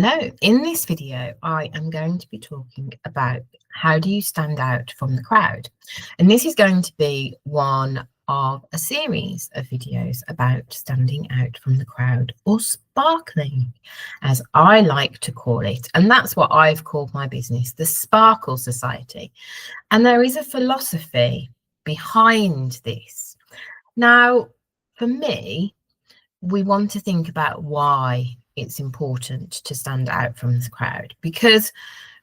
Hello, in this video I am going to be talking about how do you stand out from the crowd, and this is going to be one of a series of videos about standing out from the crowd, or sparkling as I like to call it, and that's what I've called my business, the Sparkle Society. And there is a philosophy behind this. Now, for me, we want to think about why it's important to stand out from the crowd, because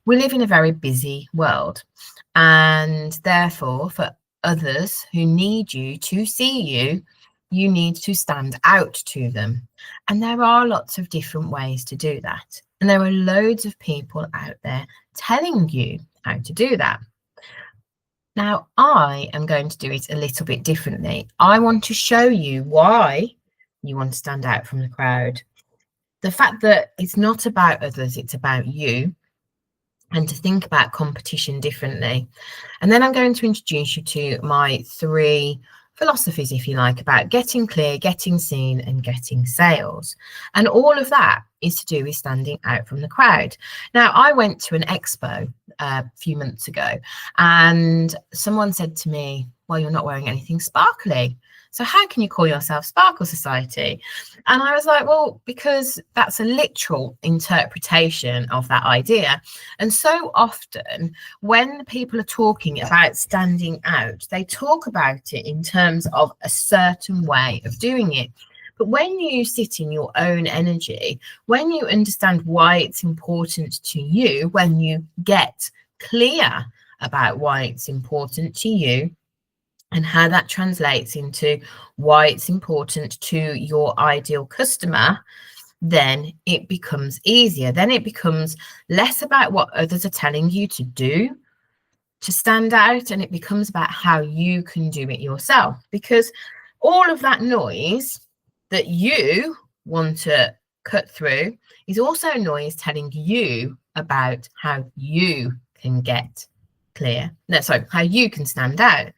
we live in a very busy world, and therefore for others who need you to see you, you need to stand out to them. And there are lots of different ways to do that, and there are loads of people out there telling you how to do that. Now I am going to do it a little bit differently. I want to show you why you want to stand out from the crowd. The fact that it's not about others, it's about you, and to think about competition differently. And then I'm going to introduce you to my 3 philosophies, if you like, about getting clear, getting seen, and getting sales. And all of that is to do with standing out from the crowd. Now, I went to an expo a few months ago, and someone said to me, well, you're not wearing anything sparkly, so how can you call yourself Sparkle Society? And I was like, well, because that's a literal interpretation of that idea. And so often when people are talking about standing out, they talk about it in terms of a certain way of doing it. But when you sit in your own energy, when you understand why it's important to you, when you get clear about why it's important to you, and how that translates into why it's important to your ideal customer, then it becomes easier. Then it becomes less about what others are telling you to do to stand out, and it becomes about how you can do it yourself. Because all of that noise that you want to cut through is also noise telling you about how you can get clear. No, sorry, how you can stand out.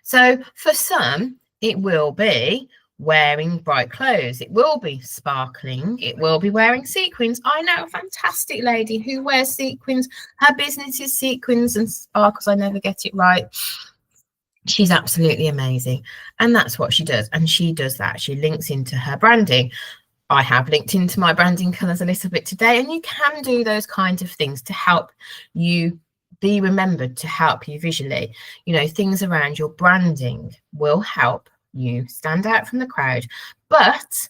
So for some, it will be wearing bright clothes. It will be sparkling. It will be wearing sequins. I know a fantastic lady who wears sequins. Her business is sequins and sparkles. I never get it right. She's absolutely amazing. And that's what she does. And she does that. She links into her branding. I have linked into my branding colours a little bit today, and you can do those kinds of things to help you be remembered, to help you visually. You know, things around your branding will help you stand out from the crowd. But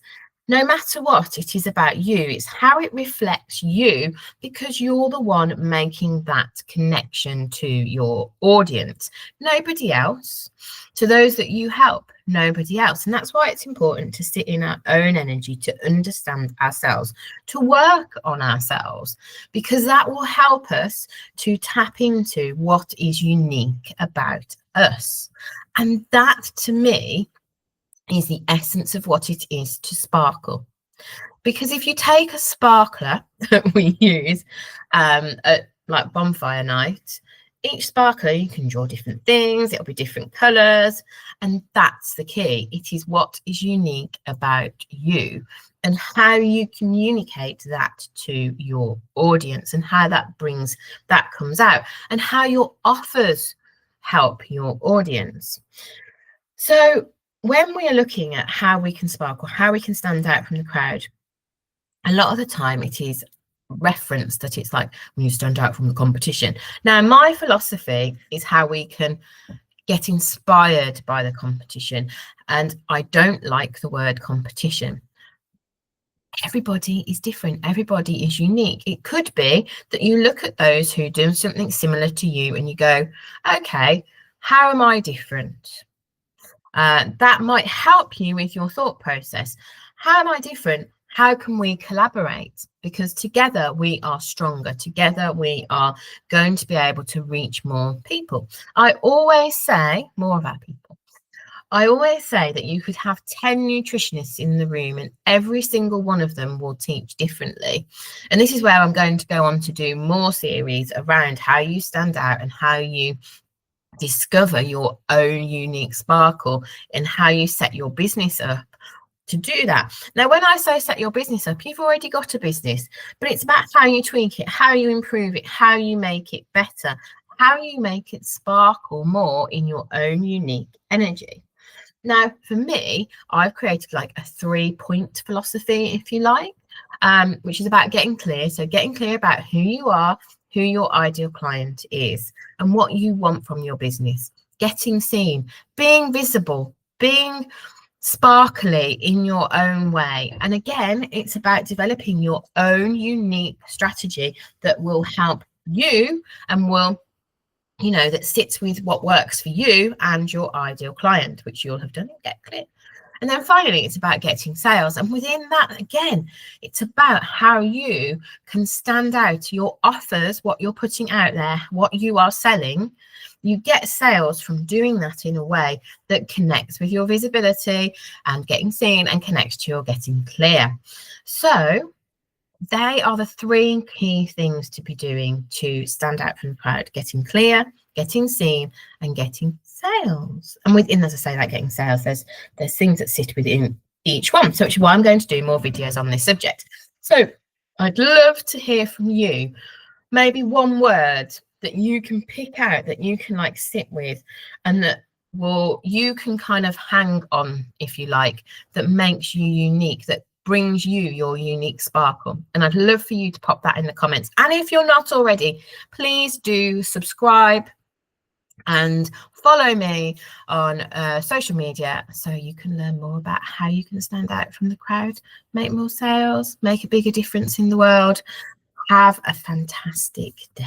no matter what, it is about you. It's how it reflects you, because you're the one making that connection to your audience. Nobody else. To those that you help, nobody else. And that's why it's important to sit in our own energy, to understand ourselves, to work on ourselves, because that will help us to tap into what is unique about us. And that, to me, is the essence of what it is to sparkle. Because if you take a sparkler that we use at like bonfire night, each sparkler, you can draw different things, it'll be different colors, and that's the key. It is what is unique about you, and how you communicate that to your audience, and how that comes out, and how your offers help your audience. So when we are looking at how we can sparkle, how we can stand out from the crowd, a lot of the time it is referenced that it's like when you stand out from the competition. Now, my philosophy is how we can get inspired by the competition, and I don't like the word competition. Everybody is different. Everybody is unique. It could be that you look at those who do something similar to you and you go, okay, how am I different? That might help you with your thought process. How am I different? How can we collaborate? Because together we are stronger. Together we are going to be able to reach more people. I always say more of our people. I always say that you could have 10 nutritionists in the room, and every single one of them will teach differently. And this is where I'm going to go on to do more series around how you stand out and how you discover your own unique sparkle, and how you set your business up to do that. Now, when I say set your business up, you've already got a business, but it's about how you tweak it, how you improve it, how you make it better, how you make it sparkle more in your own unique energy. Now, for me, I've created like a 3-point philosophy, if you like, which is about getting clear. So getting clear about who you are, who your ideal client is, and what you want from your business. Getting seen, being visible, being sparkly in your own way. And again, it's about developing your own unique strategy that will help you and will, you know, that sits with what works for you and your ideal client, which you'll have done in Get Clear. And then finally, it's about getting sales. And within that, again, it's about how you can stand out, your offers, what you're putting out there, what you are selling. You get sales from doing that in a way that connects with your visibility and getting seen and connects to your getting clear. So they are the 3 key things to be doing to stand out from the crowd: getting clear, getting seen, and getting sales. And within, as I say, like getting sales, there's things that sit within each one. So which is why I'm going to do more videos on this subject. So I'd love to hear from you. Maybe one word that you can pick out, that you can like sit with, and that you can kind of hang on, if you like, that makes you unique, that brings you your unique sparkle. And I'd love for you to pop that in the comments. And if you're not already, please do subscribe and follow me on social media so you can learn more about how you can stand out from the crowd, make more sales, make a bigger difference in the world. Have a fantastic day.